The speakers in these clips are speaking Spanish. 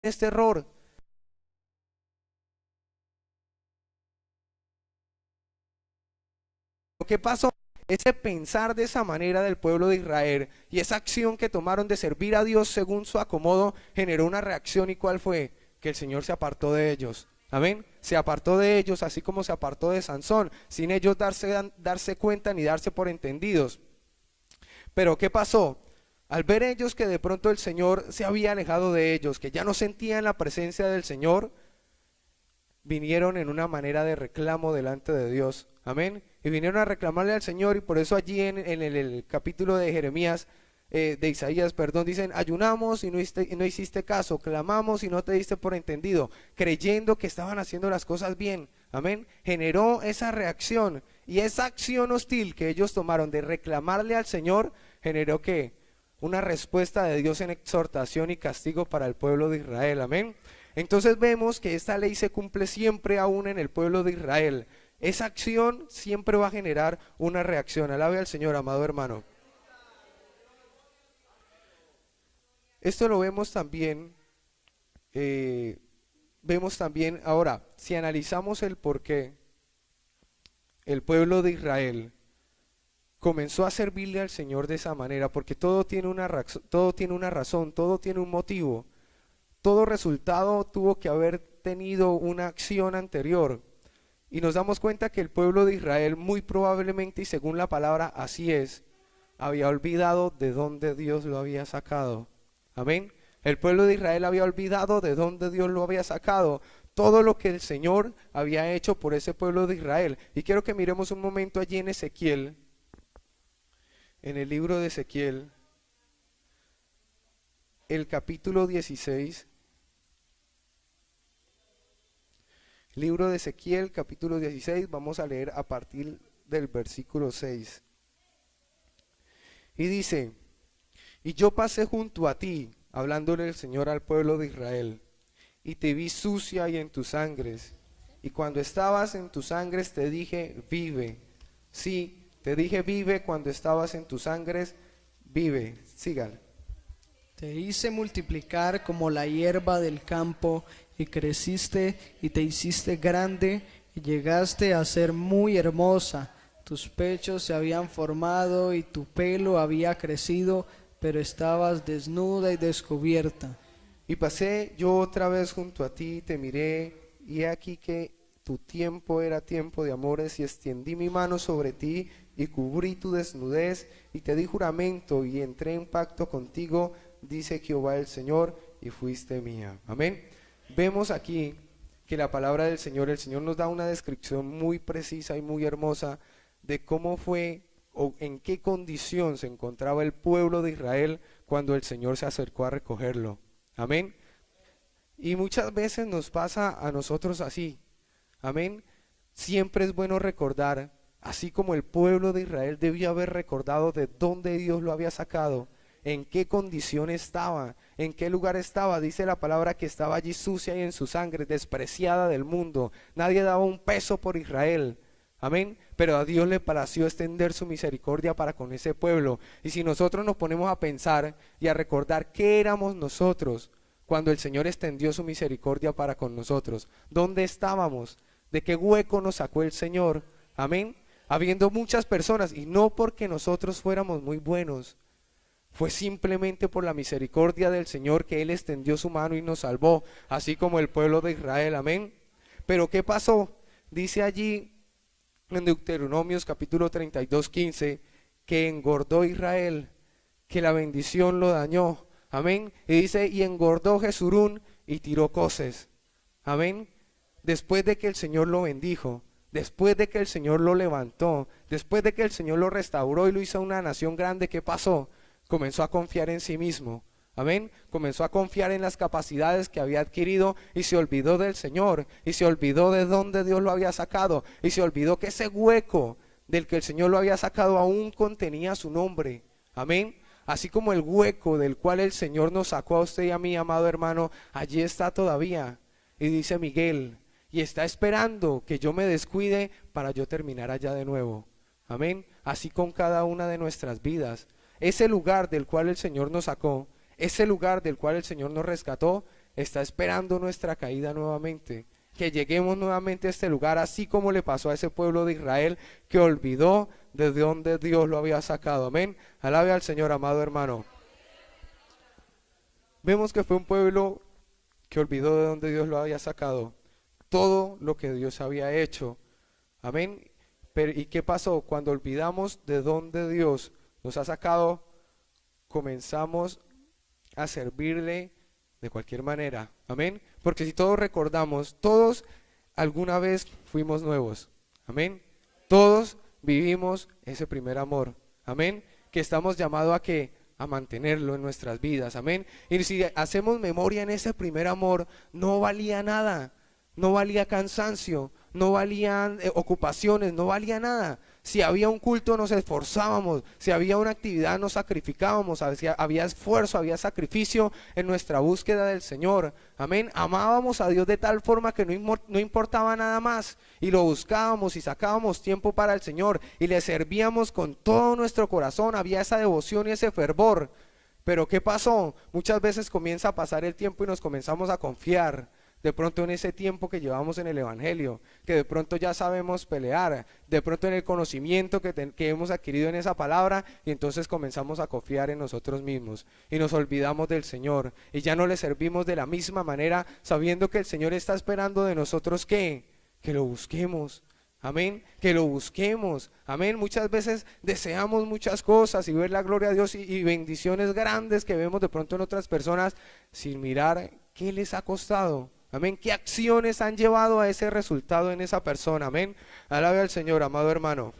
este error. ¿Qué pasó? Ese pensar de esa manera del pueblo de Israel y esa acción que tomaron de servir a Dios según su acomodo generó una reacción. ¿Y cuál fue? Que el Señor se apartó de ellos. Amén. Se apartó de ellos, así como se apartó de Sansón, sin ellos darse cuenta ni darse por entendidos. Pero ¿qué pasó? Al ver ellos que de pronto el Señor se había alejado de ellos, que ya no sentían la presencia del Señor, vinieron en una manera de reclamo delante de Dios. Amén. Y vinieron a reclamarle al Señor, y por eso allí en el capítulo de Jeremías, de Isaías, perdón, dicen: ayunamos y no hiciste caso, clamamos y no te diste por entendido, creyendo que estaban haciendo las cosas bien. Amén. Generó esa reacción, y esa acción hostil que ellos tomaron de reclamarle al Señor generó que una respuesta de Dios en exhortación y castigo para el pueblo de Israel. Amén. Entonces vemos que esta ley se cumple siempre aún en el pueblo de Israel. Esa acción siempre va a generar una reacción. Alabe al Señor, amado hermano. Esto lo vemos también, ahora, si analizamos el por qué el pueblo de Israel comenzó a servirle al Señor de esa manera, porque todo tiene una razón, todo tiene un motivo. Todo resultado tuvo que haber tenido una acción anterior. Y nos damos cuenta que el pueblo de Israel, muy probablemente, y según la palabra así es, había olvidado de dónde Dios lo había sacado. Amén. El pueblo de Israel había olvidado de dónde Dios lo había sacado, todo lo que el Señor había hecho por ese pueblo de Israel. Y quiero que miremos un momento allí en Ezequiel, en el libro de Ezequiel, el capítulo 16. Libro de Ezequiel, capítulo 16, vamos a leer a partir del versículo 6. Y dice: y yo pasé junto a ti, hablándole el Señor al pueblo de Israel, y te vi sucia y en tus sangres. Y cuando estabas en tus sangres te dije: vive. Sí, te dije: vive. Cuando estabas en tus sangres, vive. Sígale. Te hice multiplicar como la hierba del campo, y creciste y te hiciste grande, y llegaste a ser muy hermosa. Tus pechos se habían formado y tu pelo había crecido, pero estabas desnuda y descubierta. Y pasé yo otra vez junto a ti, te miré, y he aquí que tu tiempo era tiempo de amores, y extendí mi mano sobre ti, y cubrí tu desnudez, y te di juramento, y entré en pacto contigo, dice Jehová el Señor, y fuiste mía. Amén. Vemos aquí que la palabra del Señor, el Señor nos da una descripción muy precisa y muy hermosa de cómo fue o en qué condición se encontraba el pueblo de Israel cuando el Señor se acercó a recogerlo. Amén. Y muchas veces nos pasa a nosotros así. Amén. Siempre es bueno recordar, así como el pueblo de Israel debió haber recordado de dónde Dios lo había sacado, en qué condición estaba, en qué lugar estaba. Dice la palabra que estaba allí sucia y en su sangre, despreciada del mundo. Nadie daba un peso por Israel. Amén. Pero a Dios le plació extender su misericordia para con ese pueblo. Y si nosotros nos ponemos a pensar y a recordar qué éramos nosotros cuando el Señor extendió su misericordia para con nosotros, ¿dónde estábamos? ¿De qué hueco nos sacó el Señor? Amén. Habiendo muchas personas, y no porque nosotros fuéramos muy buenos, fue simplemente por la misericordia del Señor que Él extendió su mano y nos salvó, así como el pueblo de Israel. Amén. Pero ¿qué pasó? Dice allí en Deuteronomios capítulo 32, 15, que engordó Israel, que la bendición lo dañó. Amén. Y dice: y engordó Jesurún y tiró coces. Amén. Después de que el Señor lo bendijo, después de que el Señor lo levantó, después de que el Señor lo restauró y lo hizo una nación grande, ¿qué pasó? Comenzó a confiar en sí mismo. Amén. Comenzó a confiar en las capacidades que había adquirido y se olvidó del Señor, y se olvidó de dónde Dios lo había sacado, y se olvidó que ese hueco del que el Señor lo había sacado aún contenía su nombre. Amén. Así como el hueco del cual el Señor nos sacó a usted y a mí, amado hermano, allí está todavía. Y dice Miguel: y está esperando que yo me descuide para yo terminar allá de nuevo. Amén. Así con cada una de nuestras vidas. Ese lugar del cual el Señor nos sacó, ese lugar del cual el Señor nos rescató, está esperando nuestra caída nuevamente, que lleguemos nuevamente a este lugar, así como le pasó a ese pueblo de Israel que olvidó de dónde Dios lo había sacado. Amén. Alabe al Señor, amado hermano. Vemos que fue un pueblo que olvidó de dónde Dios lo había sacado, todo lo que Dios había hecho. Amén. Pero ¿y qué pasó? Cuando olvidamos de dónde Dios nos ha sacado, comenzamos a servirle de cualquier manera. Amén. Porque si todos recordamos, todos alguna vez fuimos nuevos. Amén. Todos vivimos ese primer amor. Amén. Que estamos llamados a que a mantenerlo en nuestras vidas. Amén. Y si hacemos memoria en ese primer amor, no valía nada. No valía cansancio, no valían ocupaciones, no valía nada. Si había un culto nos esforzábamos, si había una actividad nos sacrificábamos, había esfuerzo, había sacrificio en nuestra búsqueda del Señor. Amén. Amábamos a Dios de tal forma que no importaba nada más y lo buscábamos y sacábamos tiempo para el Señor y le servíamos con todo nuestro corazón. Había esa devoción y ese fervor. Pero ¿qué pasó? Muchas veces comienza a pasar el tiempo y nos comenzamos a confiar. De pronto en ese tiempo que llevamos en el Evangelio, que de pronto ya sabemos pelear, de pronto en el conocimiento que hemos adquirido en esa palabra, y entonces comenzamos a confiar en nosotros mismos y nos olvidamos del Señor y ya no le servimos de la misma manera, sabiendo que el Señor está esperando de nosotros que lo busquemos. Amén, que lo busquemos. Amén, muchas veces deseamos muchas cosas y ver la gloria de Dios y bendiciones grandes que vemos de pronto en otras personas sin mirar qué les ha costado. Amén, qué acciones han llevado a ese resultado en esa persona. Amén, alabe al Señor, amado hermano.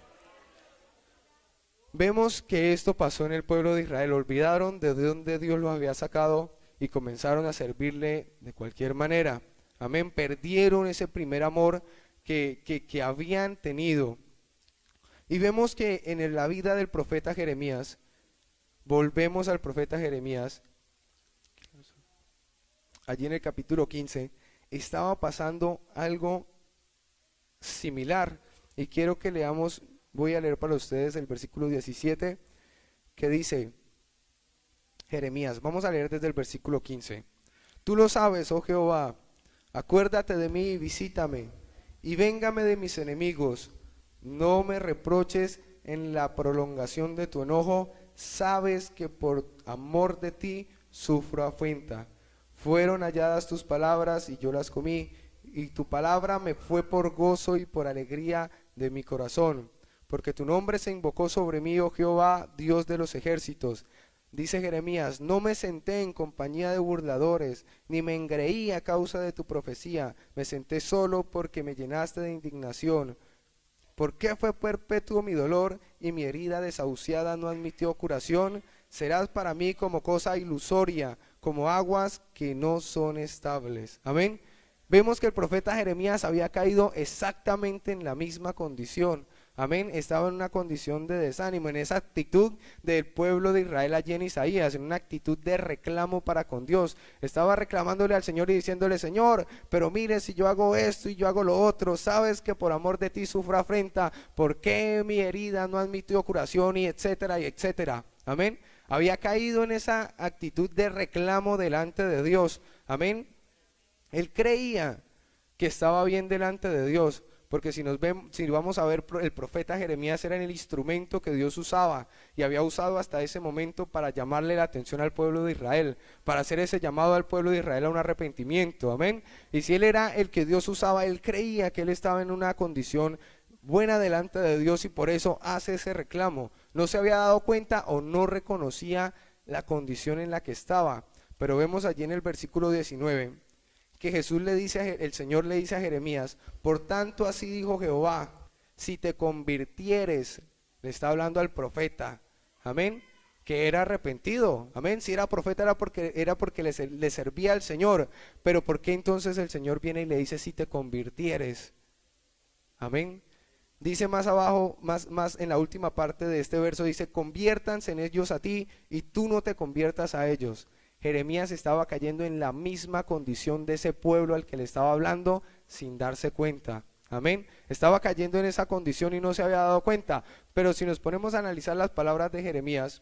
Vemos que esto pasó en el pueblo de Israel. Olvidaron de dónde Dios los había sacado y comenzaron a servirle de cualquier manera. Amén, perdieron ese primer amor que habían tenido. Y vemos que en la vida del profeta Jeremías, volvemos al profeta Jeremías, allí en el capítulo 15, estaba pasando algo similar. Y quiero que leamos, voy a leer para ustedes el versículo 17, que dice, Jeremías, vamos a leer desde el versículo 15. Tú lo sabes, oh Jehová, acuérdate de mí y visítame, y véngame de mis enemigos. No me reproches en la prolongación de tu enojo, sabes que por amor de ti sufro afrenta. Fueron halladas tus palabras y yo las comí, y tu palabra me fue por gozo y por alegría de mi corazón, porque tu nombre se invocó sobre mí, oh Jehová, Dios de los ejércitos. Dice Jeremías, no me senté en compañía de burladores, ni me engreí a causa de tu profecía, me senté solo porque me llenaste de indignación. ¿Por qué fue perpetuo mi dolor y mi herida desahuciada no admitió curación? Serás para mí como cosa ilusoria, como aguas que no son estables. Amén. Vemos que el profeta Jeremías había caído exactamente en la misma condición. Amén, estaba en una condición de desánimo, en esa actitud del pueblo de Israel allí en Isaías, en una actitud de reclamo para con Dios. Estaba reclamándole al Señor y diciéndole, Señor, pero mire, si yo hago esto y yo hago lo otro, sabes que por amor de ti sufro afrenta, ¿por qué mi herida no admitió curación? Y etcétera, y etcétera. Amén, había caído en esa actitud de reclamo delante de Dios. Amén, él creía que estaba bien delante de Dios. Porque si vamos a ver, el profeta Jeremías era el instrumento que Dios usaba y había usado hasta ese momento para llamarle la atención al pueblo de Israel, para hacer ese llamado al pueblo de Israel a un arrepentimiento, amén. Y si él era el que Dios usaba, él creía que él estaba en una condición buena delante de Dios y por eso hace ese reclamo. No se había dado cuenta o no reconocía la condición en la que estaba. Pero vemos allí en el versículo 19 que el Señor le dice a Jeremías, por tanto así dijo Jehová, si te convirtieres, le está hablando al profeta, amén, que era arrepentido, amén, si era profeta era porque le servía al Señor, pero ¿por qué entonces el Señor viene y le dice si te convirtieres? Amén. Dice más abajo, más en la última parte de este verso, dice, conviértanse en ellos a ti y tú no te conviertas a ellos. Jeremías estaba cayendo en la misma condición de ese pueblo al que le estaba hablando sin darse cuenta. Amén. Estaba cayendo en esa condición y no se había dado cuenta. Pero si nos ponemos a analizar las palabras de Jeremías,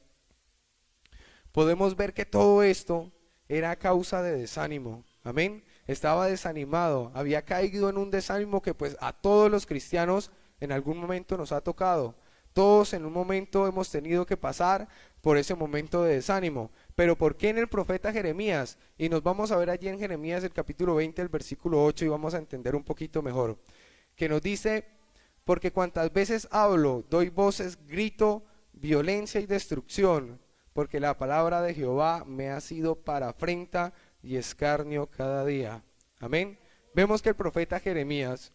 podemos ver que todo esto era a causa de desánimo. amén. Estaba desanimado, había caído en un desánimo que pues a todos los cristianos en algún momento nos ha tocado. Todos en un momento hemos tenido que pasar por ese momento de desánimo. Pero ¿por qué en el profeta Jeremías? Y nos vamos a ver allí en Jeremías el capítulo 20, el versículo 8 y vamos a entender un poquito mejor. Que nos dice, porque cuantas veces hablo, doy voces, grito, violencia y destrucción, porque la palabra de Jehová me ha sido para afrenta y escarnio cada día. Amén. Vemos que el profeta Jeremías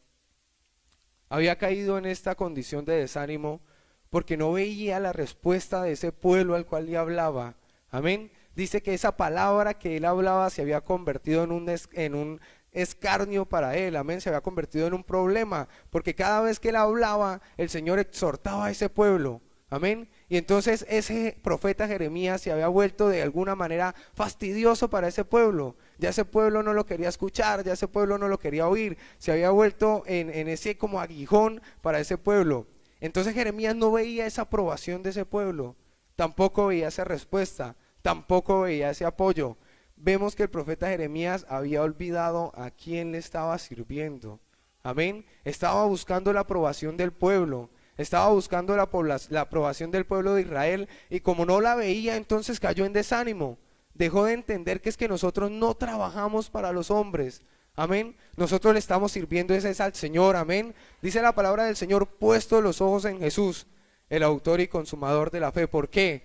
había caído en esta condición de desánimo porque no veía la respuesta de ese pueblo al cual le hablaba. Amén. Dice que esa palabra que él hablaba se había convertido en un escarnio para él. Amén. Se había convertido en un problema, porque cada vez que él hablaba, el Señor exhortaba a ese pueblo. Amén. Y entonces ese profeta Jeremías se había vuelto de alguna manera fastidioso para ese pueblo. Ya ese pueblo no lo quería escuchar, ya ese pueblo no lo quería oír. Se había vuelto en ese como aguijón para ese pueblo. Entonces Jeremías no veía esa aprobación de ese pueblo, tampoco veía esa respuesta, tampoco veía ese apoyo. Vemos que el profeta Jeremías había olvidado a quién le estaba sirviendo. Amén. Estaba buscando la aprobación del pueblo. Estaba buscando la aprobación del pueblo de Israel, y como no la veía, entonces cayó en desánimo. Dejó de entender que es que nosotros no trabajamos para los hombres. Amén. Nosotros le estamos sirviendo es al Señor. Amén. Dice la palabra del Señor, puesto los ojos en Jesús, el autor y consumador de la fe. ¿Por qué?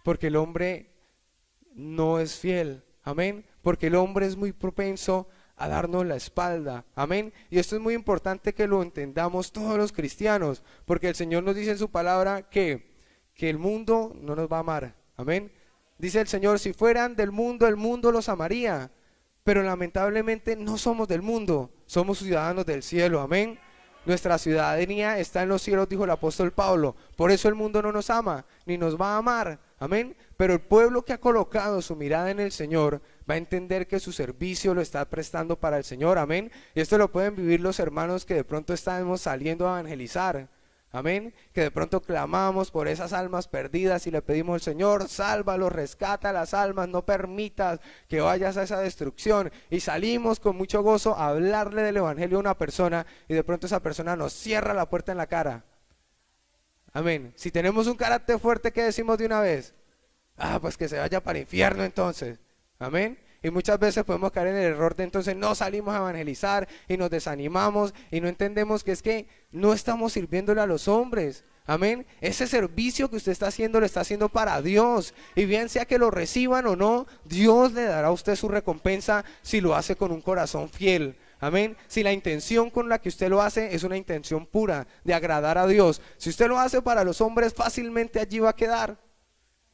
Porque el hombre no es fiel. Amén. Porque el hombre es muy propenso a darnos la espalda. Amén. Y esto es muy importante que lo entendamos todos los cristianos, porque el Señor nos dice en su palabra que el mundo no nos va a amar. Amén. Dice el Señor, si fueran del mundo, el mundo los amaría, pero lamentablemente no somos del mundo, somos ciudadanos del cielo. Amén. Nuestra ciudadanía está en los cielos, dijo el apóstol Pablo. Por eso el mundo no nos ama, ni nos va a amar. Amén. Pero el pueblo que ha colocado su mirada en el Señor va a entender que su servicio lo está prestando para el Señor. Amén. Y esto lo pueden vivir los hermanos que de pronto estamos saliendo a evangelizar. Amén. Que de pronto clamamos por esas almas perdidas y le pedimos al Señor, sálvalos, rescata las almas, no permitas que vayas a esa destrucción. Y salimos con mucho gozo a hablarle del evangelio a una persona, y de pronto esa persona nos cierra la puerta en la cara. Amén. Si tenemos un carácter fuerte, ¿qué decimos de una vez? Pues que se vaya para el infierno entonces. Amén. Y muchas veces podemos caer en el error de entonces no salimos a evangelizar y nos desanimamos y no entendemos que es que no estamos sirviéndole a los hombres. Amén. Ese servicio que usted está haciendo lo está haciendo para Dios, y bien sea que lo reciban o no, Dios le dará a usted su recompensa si lo hace con un corazón fiel. Amén. Si la intención con la que usted lo hace es una intención pura de agradar a Dios. Si usted lo hace para los hombres, fácilmente allí va a quedar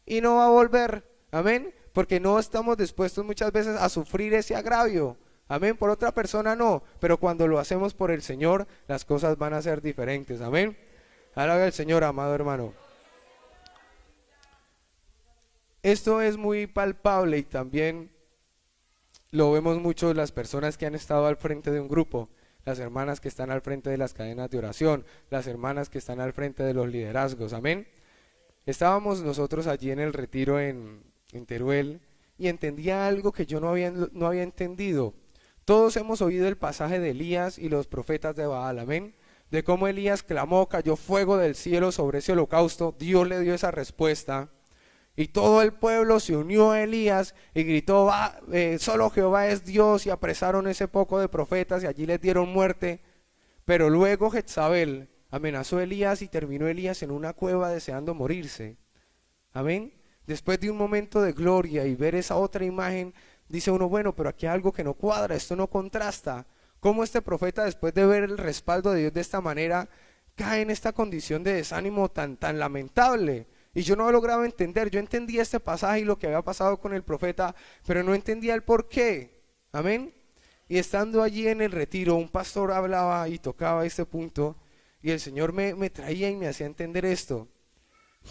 y no va a volver. Amén. Porque no estamos dispuestos muchas veces a sufrir ese agravio. Amén. Por otra persona no, pero cuando lo hacemos por el Señor, las cosas van a ser diferentes. Amén. Alaba al Señor, amado hermano. Esto es muy palpable, y también lo vemos mucho en las personas que han estado al frente de un grupo, las hermanas que están al frente de las cadenas de oración, las hermanas que están al frente de los liderazgos. Amén. Estábamos nosotros allí en el retiro en Teruel, y entendía algo que yo no había entendido. Todos hemos oído el pasaje de Elías y los profetas de Baal. Amén. De cómo Elías clamó, cayó fuego del cielo sobre ese holocausto, Dios le dio esa respuesta, y todo el pueblo se unió a Elías y gritó, solo Jehová es Dios, y apresaron ese poco de profetas y allí les dieron muerte. Pero luego Jezabel amenazó a Elías y terminó Elías en una cueva deseando morirse. Amén. Después de un momento de gloria y ver esa otra imagen, dice uno, bueno, pero aquí hay algo que no cuadra, esto no contrasta. ¿Cómo este profeta, después de ver el respaldo de Dios de esta manera, cae en esta condición de desánimo tan lamentable? Y yo no lograba entender. Yo entendía este pasaje y lo que había pasado con el profeta, pero no entendía el por qué. Amén. Y estando allí en el retiro, un pastor hablaba y tocaba este punto, y el Señor me traía y me hacía entender esto.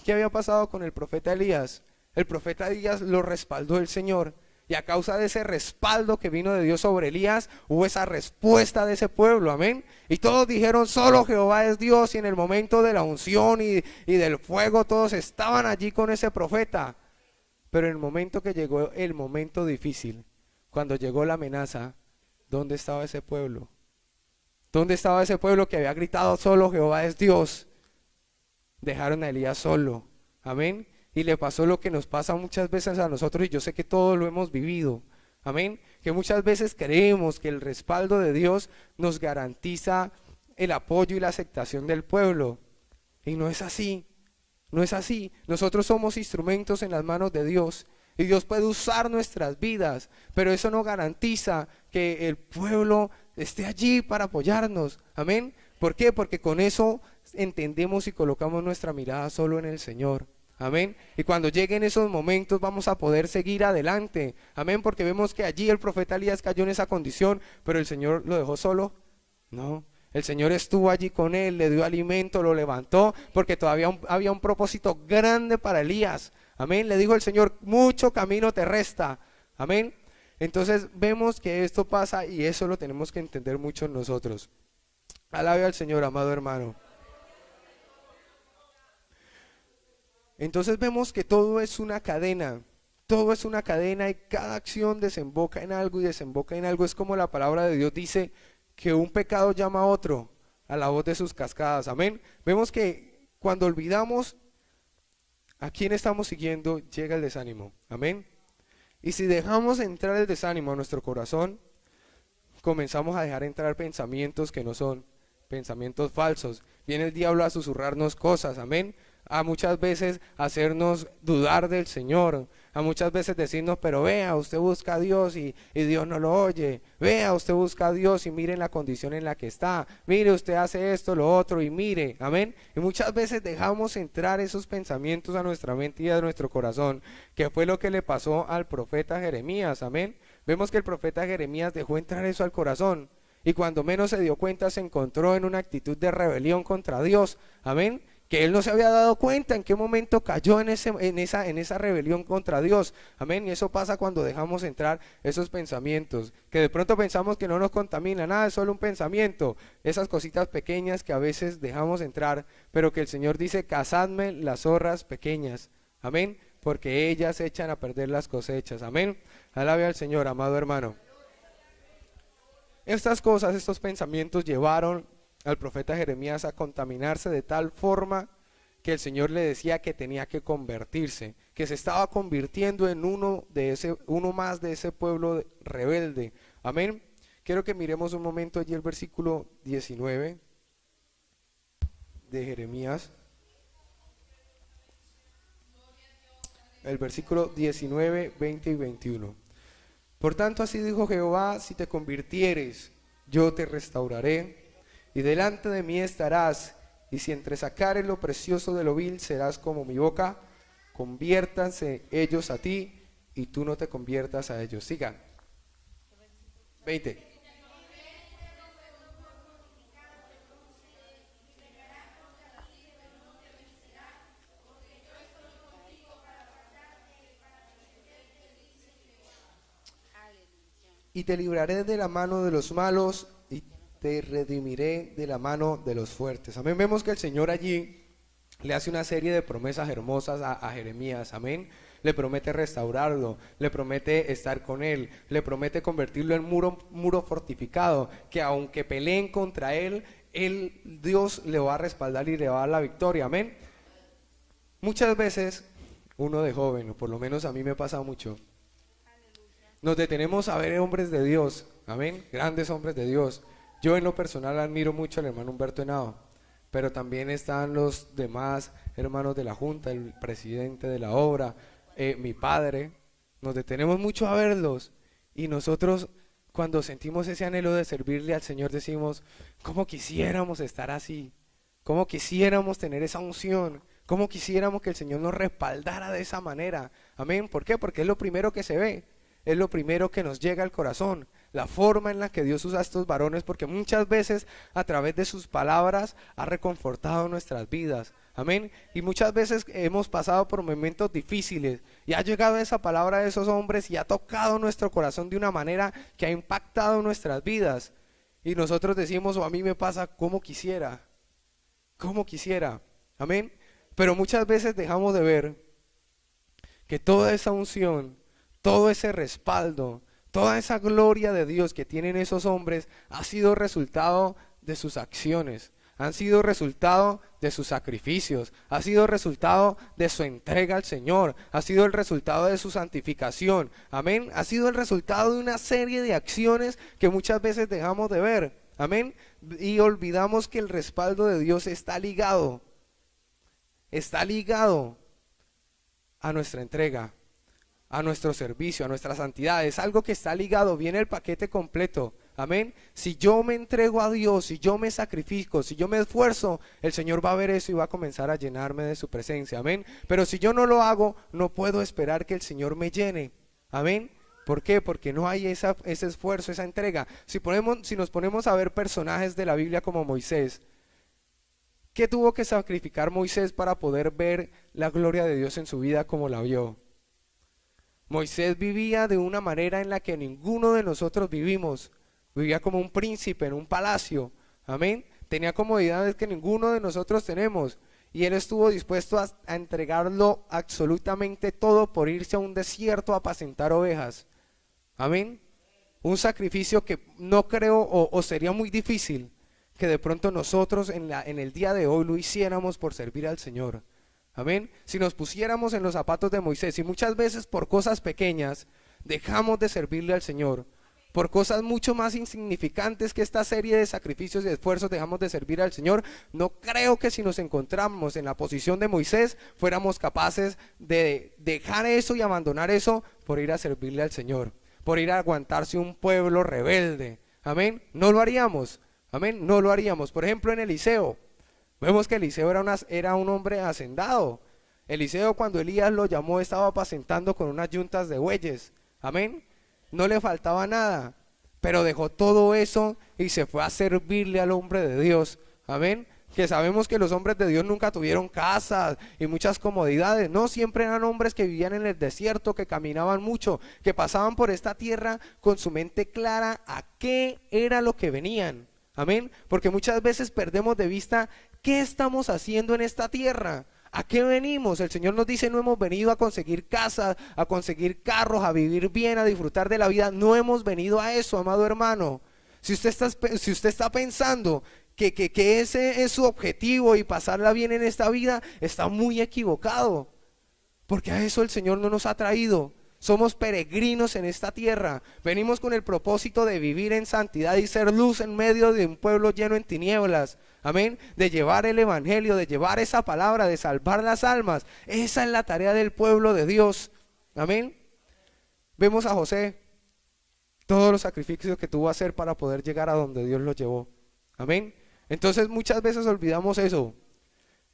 ¿Qué había pasado con el profeta Elías? El profeta Elías lo respaldó el Señor, y a causa de ese respaldo que vino de Dios sobre Elías, hubo esa respuesta de ese pueblo. Amén. Y todos dijeron, solo Jehová es Dios, y en el momento de la unción y del fuego, todos estaban allí con ese profeta. Pero en el momento que llegó el momento difícil, cuando llegó la amenaza, ¿dónde estaba ese pueblo? ¿Dónde estaba ese pueblo que había gritado solo Jehová es Dios? Dejaron a Elías solo, amén. Y le pasó lo que nos pasa muchas veces a nosotros, y yo sé que todos lo hemos vivido, amén. Que muchas veces creemos que el respaldo de Dios nos garantiza el apoyo y la aceptación del pueblo, y no es así, no es así. Nosotros somos instrumentos en las manos de Dios, y Dios puede usar nuestras vidas, pero eso no garantiza que el pueblo esté allí para apoyarnos, amén. ¿Por qué? Porque con eso entendemos y colocamos nuestra mirada solo en el Señor, amén. Y cuando lleguen esos momentos vamos a poder seguir adelante, amén, porque vemos que allí el profeta Elías cayó en esa condición, pero el Señor lo dejó solo, no. El Señor estuvo allí con él, le dio alimento, lo levantó, porque todavía había un propósito grande para Elías, amén. Le dijo el Señor, mucho camino te resta, amén. Entonces vemos que esto pasa, y eso lo tenemos que entender mucho nosotros. Alabe al Señor, amado hermano. Entonces vemos que todo es una cadena, todo es una cadena, y cada acción desemboca en algo y desemboca en algo. Es como la palabra de Dios dice, que un pecado llama a otro a la voz de sus cascadas, amén. Vemos que cuando olvidamos a quién estamos siguiendo, llega el desánimo, amén. Y si dejamos entrar el desánimo a nuestro corazón, comenzamos a dejar entrar pensamientos que no son, pensamientos falsos. Viene el diablo a susurrarnos cosas, amén. A muchas veces hacernos dudar del Señor, a muchas veces decirnos, pero vea, usted busca a Dios y Dios no lo oye, vea, usted busca a Dios y mire la condición en la que está, mire, usted hace esto, lo otro, y mire, amén. Y muchas veces dejamos entrar esos pensamientos a nuestra mente y a nuestro corazón, que fue lo que le pasó al profeta Jeremías, amén. Vemos que el profeta Jeremías dejó entrar eso al corazón, y cuando menos se dio cuenta se encontró en una actitud de rebelión contra Dios, amén. Que él no se había dado cuenta en qué momento cayó en esa rebelión contra Dios, amén. Y eso pasa cuando dejamos entrar esos pensamientos, que de pronto pensamos que no nos contamina, nada, es solo un pensamiento, esas cositas pequeñas que a veces dejamos entrar, pero que el Señor dice, cazadme las zorras pequeñas, amén, porque ellas echan a perder las cosechas, amén. Alabe al Señor, amado hermano. Estas cosas, estos pensamientos llevaron al profeta Jeremías a contaminarse de tal forma que el Señor le decía que tenía que convertirse, que se estaba convirtiendo en uno más de ese pueblo rebelde, amén. Quiero que miremos un momento allí el versículo 19 de Jeremías, el versículo 19, 20 y 21. Por tanto así dijo Jehová, si te convirtieres, yo te restauraré, y delante de mí estarás, y si entresacares lo precioso de lo vil, serás como mi boca. Conviértanse ellos a ti, y tú no te conviertas a ellos. Sigan. 20. Y te libraré de la mano de los malos, y te redimiré de la mano de los fuertes. Amén. Vemos que el Señor allí le hace una serie de promesas hermosas a Jeremías, amén. Le promete restaurarlo, le promete estar con él, le promete convertirlo en muro fortificado, que aunque peleen contra él, Dios le va a respaldar y le va a dar la victoria, amén. Muchas veces uno de joven, o por lo menos a mí me pasa mucho, nos detenemos a ver hombres de Dios, amén, grandes hombres de Dios. Yo en lo personal admiro mucho al hermano Humberto Henao, pero también están los demás hermanos de la Junta, el presidente de la obra, mi padre. Nos detenemos mucho a verlos, y nosotros cuando sentimos ese anhelo de servirle al Señor decimos, ¿cómo quisiéramos estar así? ¿Cómo quisiéramos tener esa unción? ¿Cómo quisiéramos que el Señor nos respaldara de esa manera? Amén. ¿Por qué? Porque es lo primero que se ve, es lo primero que nos llega al corazón, la forma en la que Dios usa a estos varones, porque muchas veces a través de sus palabras ha reconfortado nuestras vidas, amén. Y muchas veces hemos pasado por momentos difíciles y ha llegado esa palabra de esos hombres y ha tocado nuestro corazón de una manera que ha impactado nuestras vidas, y nosotros decimos, o a mí me pasa, cómo quisiera, amén. Pero muchas veces dejamos de ver que toda esa unción, todo ese respaldo, Toda esa gloria de Dios que tienen esos hombres ha sido resultado de sus acciones, han sido resultado de sus sacrificios, ha sido resultado de su entrega al Señor, ha sido el resultado de su santificación, amén, ha sido el resultado de una serie de acciones que muchas veces dejamos de ver, amén, y olvidamos que el respaldo de Dios está ligado a nuestra entrega, a nuestro servicio, a nuestra santidad. Es algo que está ligado, viene el paquete completo, amén. Si yo me entrego a Dios, si yo me sacrifico, si yo me esfuerzo, el Señor va a ver eso y va a comenzar a llenarme de su presencia, amén. Pero si yo no lo hago, no puedo esperar que el Señor me llene, amén. ¿Por qué? Porque no hay ese esfuerzo, esa entrega. Si nos ponemos a ver personajes de la Biblia como Moisés, ¿qué tuvo que sacrificar Moisés para poder ver la gloria de Dios en su vida como la vio? Moisés vivía de una manera en la que ninguno de nosotros vivimos. Vivía como un príncipe en un palacio, amén. Tenía comodidades que ninguno de nosotros tenemos. Y él estuvo dispuesto a entregarlo absolutamente todo por irse a un desierto a apacentar ovejas, amén. Un sacrificio que no creo o sería muy difícil que de pronto nosotros en el día de hoy lo hiciéramos por servir al Señor. Amén. Si nos pusiéramos en los zapatos de Moisés, y muchas veces por cosas pequeñas dejamos de servirle al Señor, por cosas mucho más insignificantes que esta serie de sacrificios y esfuerzos dejamos de servir al Señor, no creo que si nos encontramos en la posición de Moisés fuéramos capaces de dejar eso y abandonar eso por ir a servirle al Señor, por ir a aguantarse un pueblo rebelde. Amén. No lo haríamos. Amén. No lo haríamos. Por ejemplo, en Eliseo. Vemos que Eliseo era un hombre hacendado. Eliseo, cuando Elías lo llamó, estaba apacentando con unas yuntas de bueyes. Amén. No le faltaba nada, pero dejó todo eso y se fue a servirle al hombre de Dios. Amén. Que sabemos que los hombres de Dios nunca tuvieron casas y muchas comodidades. No, siempre eran hombres que vivían en el desierto, que caminaban mucho, que pasaban por esta tierra con su mente clara a qué era lo que venían. Amén. Porque muchas veces perdemos de vista qué estamos haciendo en esta tierra. ¿A qué venimos? El Señor nos dice, no hemos venido a conseguir casas, a conseguir carros, a vivir bien, a disfrutar de la vida. No hemos venido a eso, amado hermano. Si usted está pensando que ese es su objetivo y pasarla bien en esta vida, está muy equivocado. Porque a eso el Señor no nos ha traído. Somos peregrinos en esta tierra. Venimos con el propósito de vivir en santidad y ser luz en medio de un pueblo lleno en tinieblas. Amén. De llevar el evangelio, de llevar esa palabra, de salvar las almas. Esa es la tarea del pueblo de Dios. Amén. Vemos a José, todos los sacrificios que tuvo que hacer para poder llegar a donde Dios lo llevó. Amén. Entonces muchas veces olvidamos eso,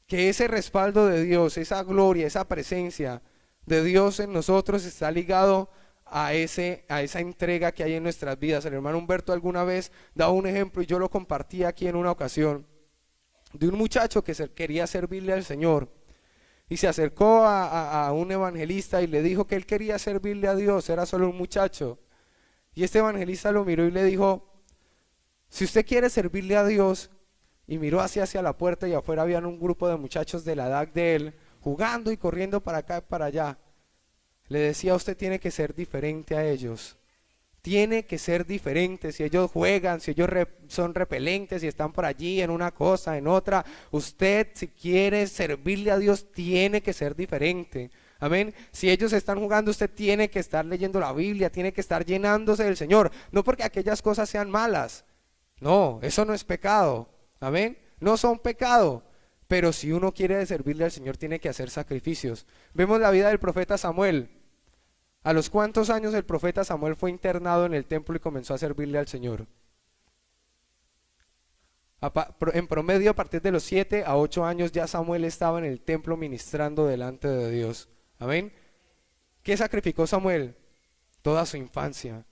que ese respaldo de Dios, esa gloria, esa presencia de Dios en nosotros está ligado a esa entrega que hay en nuestras vidas. El hermano Humberto alguna vez daba un ejemplo y yo lo compartí aquí en una ocasión, de un muchacho que quería servirle al Señor y se acercó a un evangelista y le dijo que él quería servirle a Dios, era solo un muchacho. Y este evangelista lo miró y le dijo, si usted quiere servirle a Dios, y miró hacia la puerta y afuera habían un grupo de muchachos de la edad de él, jugando y corriendo para acá y para allá. Le decía, usted tiene que ser diferente a ellos. Tiene que ser diferente. Si ellos juegan, si ellos son repelentes, si están por allí en una cosa, en otra, usted si quiere servirle a Dios tiene que ser diferente. Amén. Si ellos están jugando, usted tiene que estar leyendo la Biblia, tiene que estar llenándose del Señor. No porque aquellas cosas sean malas. No, eso no es pecado. Amén. No son pecado. Pero si uno quiere servirle al Señor, tiene que hacer sacrificios. Vemos la vida del profeta Samuel. ¿A los cuántos años el profeta Samuel fue internado en el templo y comenzó a servirle al Señor? En promedio, a partir de los 7 a 8 años ya Samuel estaba en el templo ministrando delante de Dios. Amén. ¿Qué sacrificó Samuel? Toda su infancia.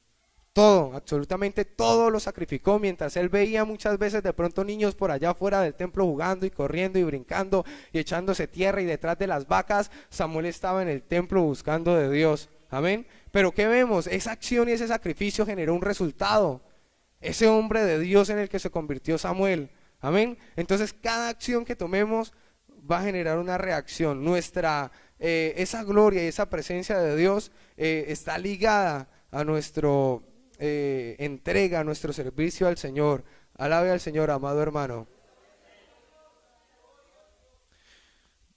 Todo, absolutamente todo lo sacrificó, mientras él veía muchas veces de pronto niños por allá fuera del templo jugando y corriendo y brincando y echándose tierra, y detrás de las vacas Samuel estaba en el templo buscando de Dios. Amén. Pero ¿qué vemos? Esa acción y ese sacrificio generó un resultado. Ese hombre de Dios en el que se convirtió Samuel. Amén. Entonces cada acción que tomemos va a generar una reacción. Esa gloria y esa presencia de Dios está ligada a nuestro entrega, a nuestro servicio al Señor. Alabe al Señor, amado hermano.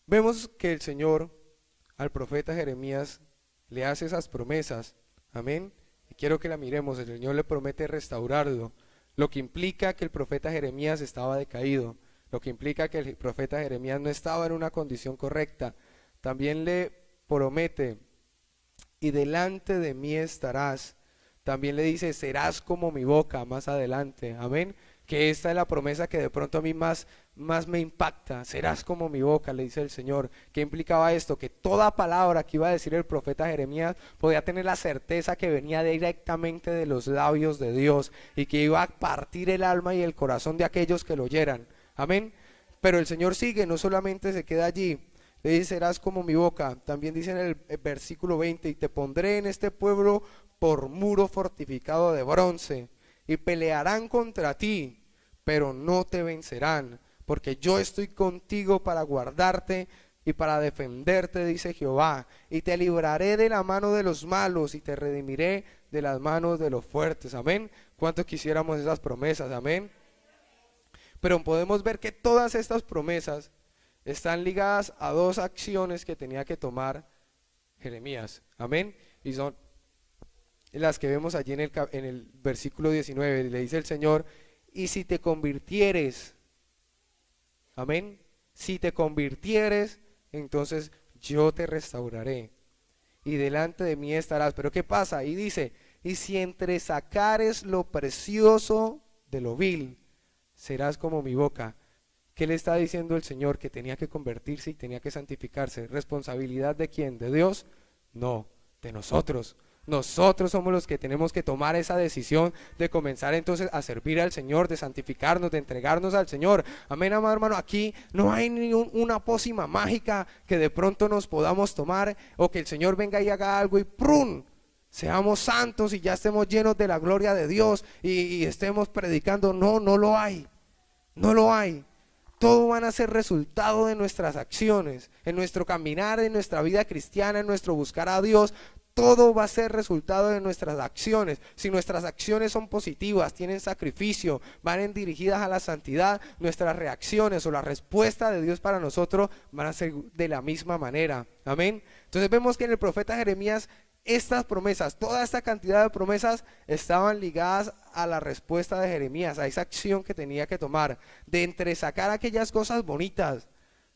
Vemos que el Señor al profeta Jeremías le hace esas promesas, amén, y quiero que la miremos. El Señor le promete restaurarlo, lo que implica que el profeta Jeremías estaba decaído, lo que implica que el profeta Jeremías no estaba en una condición correcta. También le promete, y delante de mí estarás. También le dice, serás como mi boca más adelante, amén, que esta es la promesa que de pronto a mí más me impacta. Serás como mi boca, le dice el Señor. ¿Qué implicaba esto? Que toda palabra que iba a decir el profeta Jeremías podía tener la certeza que venía directamente de los labios de Dios y que iba a partir el alma y el corazón de aquellos que lo oyeran, amén. Pero el Señor sigue, no solamente se queda allí. Le dice, serás como mi boca. También dice en el versículo 20, y te pondré en este pueblo por muro fortificado de bronce, y pelearán contra ti, pero no te vencerán, porque yo estoy contigo para guardarte y para defenderte, dice Jehová, y te libraré de la mano de los malos y te redimiré de las manos de los fuertes, amén. ¿Cuántos quisiéramos esas promesas? Amén. Pero podemos ver que todas estas promesas están ligadas a dos acciones que tenía que tomar Jeremías, amén, y son las que vemos allí en el versículo 19. Le dice el Señor, y si te convirtieres, amén, si te convirtieres, entonces yo te restauraré y delante de mí estarás. Pero ¿qué pasa? Y dice, y si entresacares lo precioso de lo vil, serás como mi boca. ¿Qué le está diciendo el Señor? Que tenía que convertirse y tenía que santificarse. ¿Responsabilidad de quién? ¿De Dios? No, de nosotros. Nosotros somos los que tenemos que tomar esa decisión de comenzar entonces a servir al Señor, de santificarnos, de entregarnos al Señor. Amén, amado hermano. Aquí no hay ni una pócima mágica que de pronto nos podamos tomar, o que el Señor venga y haga algo y ¡prun! Seamos santos y ya estemos llenos de la gloria de Dios y estemos predicando. No, no lo hay. No lo hay. Todo van a ser resultado de nuestras acciones, en nuestro caminar, en nuestra vida cristiana, en nuestro buscar a Dios. Todo va a ser resultado de nuestras acciones. Si nuestras acciones son positivas, tienen sacrificio, van dirigidas a la santidad, nuestras reacciones o la respuesta de Dios para nosotros van a ser de la misma manera. Amén. Entonces vemos que en el profeta Jeremías estas promesas, toda esta cantidad de promesas estaban ligadas a la respuesta de Jeremías, a esa acción que tenía que tomar, de entresacar aquellas cosas bonitas,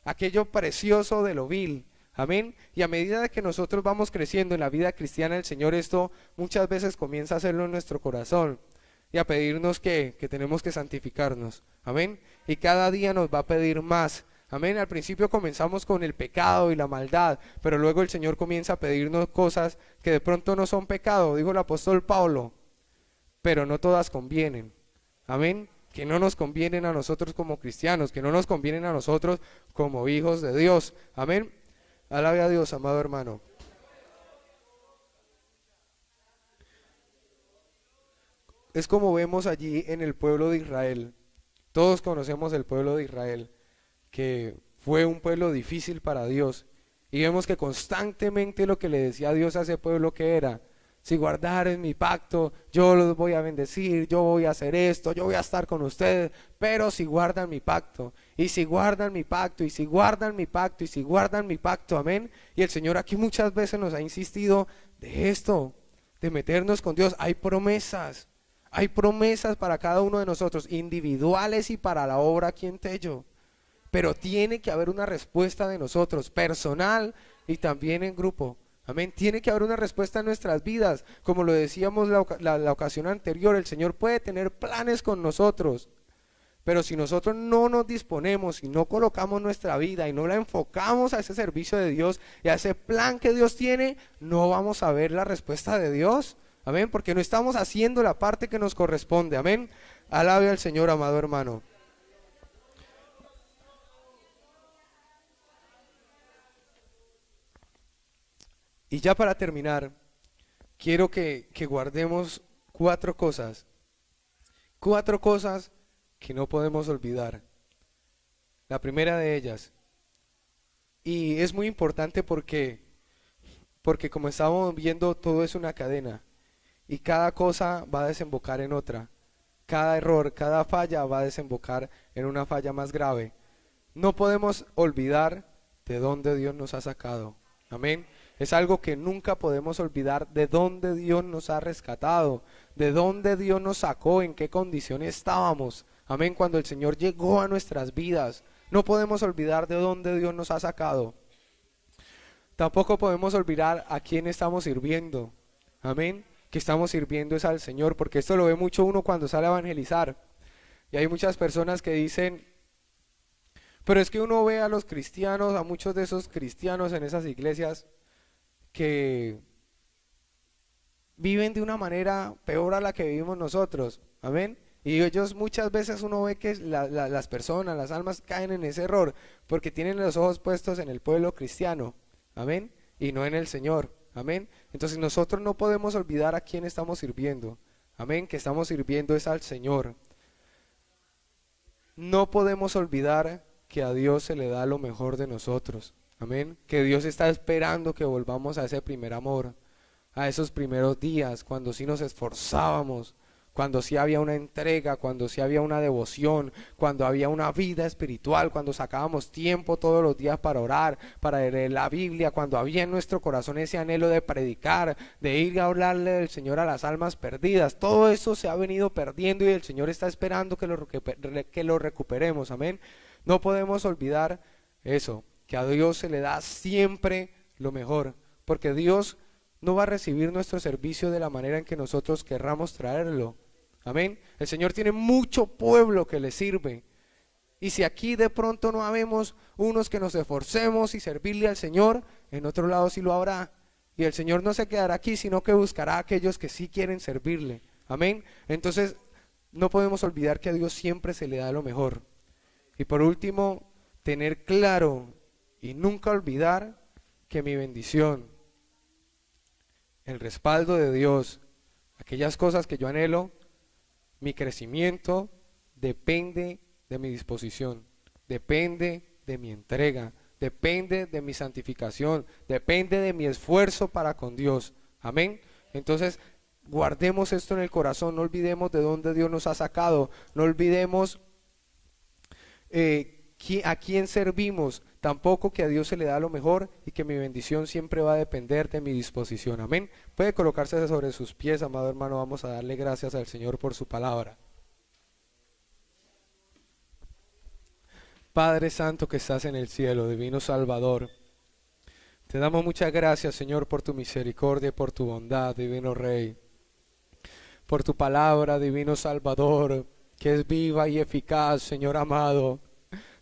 aquello precioso de lo vil. Amén. Y a medida que nosotros vamos creciendo en la vida cristiana, el Señor esto muchas veces comienza a hacerlo en nuestro corazón y a pedirnos que tenemos que santificarnos. Amén. Y cada día nos va a pedir más. Amén. Al principio comenzamos con el pecado y la maldad, pero luego el Señor comienza a pedirnos cosas que de pronto no son pecado, dijo el apóstol Pablo, pero no todas convienen. Amén. Que no nos convienen a nosotros como cristianos, que no nos convienen a nosotros como hijos de Dios. Amén. Alabe a Dios, amado hermano. Es como vemos allí en el pueblo de Israel. Todos conocemos el pueblo de Israel, que fue un pueblo difícil para Dios. Y vemos que constantemente lo que le decía Dios a ese pueblo que era: si guardaren mi pacto, yo los voy a bendecir, yo voy a hacer esto, yo voy a estar con ustedes, pero si guardan mi pacto, y si guardan mi pacto, y si guardan mi pacto, y si guardan mi pacto, amén. Y el Señor aquí muchas veces nos ha insistido de esto, de meternos con Dios. Hay promesas para cada uno de nosotros, individuales y para la obra aquí en Tello. Pero tiene que haber una respuesta de nosotros, personal y también en grupo. Amén. Tiene que haber una respuesta en nuestras vidas. Como lo decíamos la ocasión anterior, el Señor puede tener planes con nosotros, pero si nosotros no nos disponemos y no colocamos nuestra vida y no la enfocamos a ese servicio de Dios y a ese plan que Dios tiene, no vamos a ver la respuesta de Dios. Amén. Porque no estamos haciendo la parte que nos corresponde. Amén. Alabe al Señor, amado hermano. Y ya para terminar, quiero que guardemos cuatro cosas que no podemos olvidar. La primera de ellas, y es muy importante porque como estábamos viendo, todo es una cadena. y cada cosa va a desembocar en otra. Cada error, cada falla va a desembocar en una falla más grave. No podemos olvidar de dónde Dios nos ha sacado. Amén. Es algo que nunca podemos olvidar, de dónde Dios nos ha rescatado, de dónde Dios nos sacó, en qué condiciones estábamos. Amén. Cuando el Señor llegó a nuestras vidas, no podemos olvidar de dónde Dios nos ha sacado. Tampoco podemos olvidar a quién estamos sirviendo. Amén. Que estamos sirviendo es al Señor, porque esto lo ve mucho uno cuando sale a evangelizar. Y hay muchas personas que dicen, pero es que uno ve a los cristianos, a muchos de esos cristianos en esas iglesias, que viven de una manera peor a la que vivimos nosotros. Amén. Y ellos muchas veces uno ve que las personas, las almas caen en ese error, porque tienen los ojos puestos en el pueblo cristiano. Amén. Y no en el Señor. Amén. Entonces nosotros no podemos olvidar a quién estamos sirviendo. Amén. Que estamos sirviendo es al Señor. No podemos olvidar que a Dios se le da lo mejor de nosotros. Amén. Que Dios está esperando que volvamos a ese primer amor, a esos primeros días, cuando sí nos esforzábamos, cuando sí había una entrega, cuando sí había una devoción, cuando había una vida espiritual, cuando sacábamos tiempo todos los días para orar, para leer la Biblia, cuando había en nuestro corazón ese anhelo de predicar, de ir a hablarle del Señor a las almas perdidas. Todo eso se ha venido perdiendo y el Señor está esperando que lo recuperemos. Amén. No podemos olvidar eso, que a Dios se le da siempre lo mejor, porque Dios no va a recibir nuestro servicio de la manera en que nosotros querramos traerlo. Amén. El Señor tiene mucho pueblo que le sirve. Y si aquí de pronto no habemos unos que nos esforcemos y servirle al Señor, en otro lado sí lo habrá. Y el Señor no se quedará aquí, sino que buscará a aquellos que sí quieren servirle. Amén. Entonces no podemos olvidar que a Dios siempre se le da lo mejor. Y por último, tener claro y nunca olvidar que mi bendición, el respaldo de Dios, aquellas cosas que yo anhelo, mi crecimiento depende de mi disposición, depende de mi entrega, depende de mi santificación, depende de mi esfuerzo para con Dios. Amén. Entonces, guardemos esto en el corazón, no olvidemos de dónde Dios nos ha sacado, no olvidemos a quién servimos, tampoco que a Dios se le da lo mejor y que mi bendición siempre va a depender de mi disposición. Amén. Puede colocarse sobre sus pies, amado hermano. Vamos a darle gracias al Señor por su palabra. Padre Santo que estás en el cielo, divino Salvador, te damos muchas gracias, Señor, por tu misericordia y por tu bondad, divino Rey, por tu palabra, divino Salvador, que es viva y eficaz, Señor amado.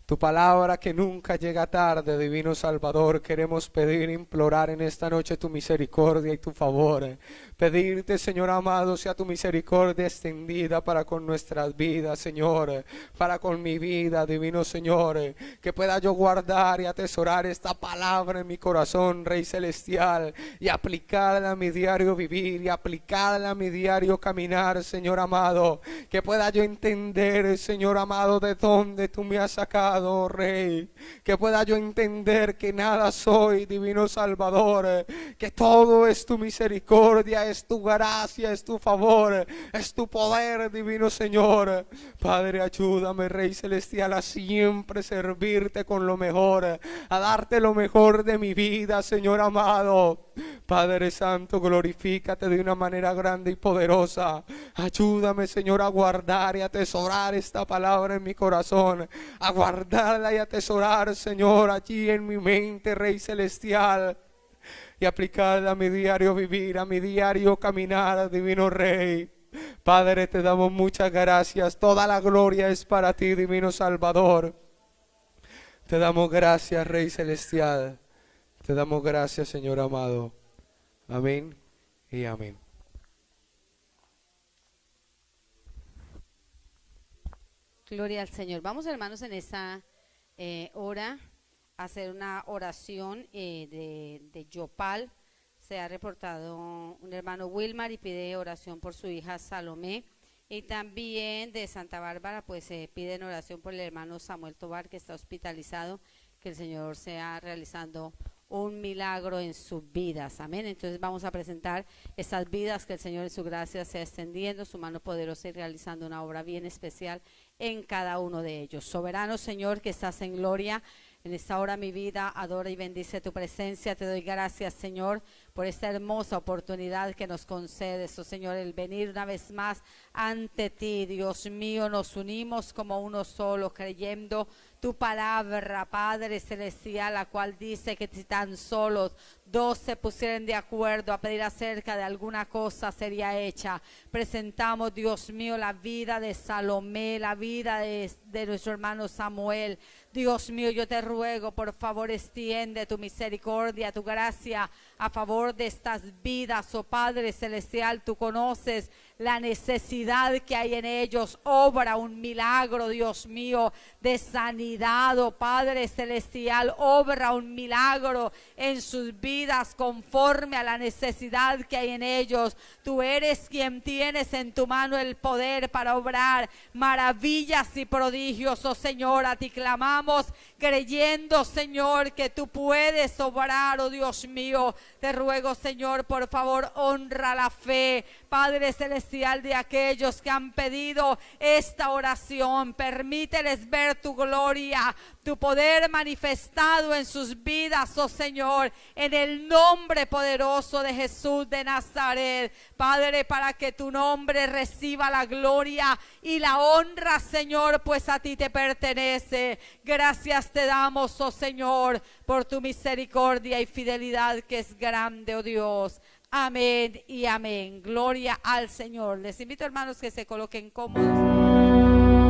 Tu palabra que nunca llega tarde, divino Salvador. Queremos pedir, implorar en esta noche tu misericordia y tu favor. Pedirte, Señor amado, sea tu misericordia extendida para con nuestras vidas, Señor, para con mi vida, divino Señor, que pueda yo guardar y atesorar esta palabra en mi corazón, Rey Celestial, y aplicarla a mi diario vivir, y aplicarla a mi diario caminar, Señor amado, que pueda yo entender, Señor amado, de dónde tú me has sacado, Rey, que pueda yo entender que nada soy, divino Salvador, que todo es tu misericordia, es tu gracia, es tu favor, es tu poder, divino Señor. Padre, ayúdame, Rey Celestial, a siempre servirte con lo mejor, a darte lo mejor de mi vida, Señor amado. Padre Santo, glorifícate de una manera grande y poderosa. Ayúdame, Señor, a guardar y atesorar esta palabra en mi corazón, a guardarla y atesorar, Señor, allí en mi mente, Rey Celestial, y aplicarla a mi diario vivir, a mi diario caminar, divino Rey. Padre, te damos muchas gracias, toda la gloria es para ti, divino Salvador. Te damos gracias, Rey Celestial, te damos gracias, Señor amado. Amén y amén. Gloria al Señor. Vamos, hermanos, en esta hora a hacer una oración de Yopal. Se ha reportado un hermano Wilmar y pide oración por su hija Salomé. Y también de Santa Bárbara, pues piden oración por el hermano Samuel Tobar, que está hospitalizado, que el Señor sea realizando un milagro en sus vidas. Amén. Entonces vamos a presentar esas vidas, que el Señor en su gracia sea extendiendo su mano poderosa y realizando una obra bien especial en cada uno de ellos. Soberano Señor, que estás en gloria, en esta hora mi vida adora y bendice tu presencia. Te doy gracias, Señor, por esta hermosa oportunidad que nos concedes, oh Señor, el venir una vez más ante ti. Dios mío, nos unimos como uno solo, creyendo tu palabra, Padre celestial, la cual dice que si tan solo dos se pusieran de acuerdo a pedir acerca de alguna cosa, sería hecha. Presentamos, Dios mío, la vida de Salomé, la vida de nuestro hermano Samuel. Dios mío, yo te ruego, por favor, extiende tu misericordia, tu gracia a favor de estas vidas, oh Padre celestial. Tú conoces la necesidad que hay en ellos. Obra un milagro, Dios mío, de sanidad, oh Padre celestial. Obra un milagro en sus vidas conforme a la necesidad que hay en ellos. Tú eres quien tienes en tu mano el poder para obrar maravillas y prodigios, oh Señor. A ti clamamos creyendo, Señor, que tú puedes obrar, oh Dios mío. Te ruego, Señor, por favor, honra la fe, Padre celestial, de aquellos que han pedido esta oración. Permíteles ver tu gloria, tu poder manifestado en sus vidas, oh Señor, en el nombre poderoso de Jesús de Nazaret, Padre, para que tu nombre reciba la gloria y la honra, Señor, pues a ti te pertenece. Gracias te damos, oh Señor, por tu misericordia y fidelidad, que es grande, oh Dios. Amén y amén. Gloria al Señor. Les invito, hermanos, que se coloquen cómodos.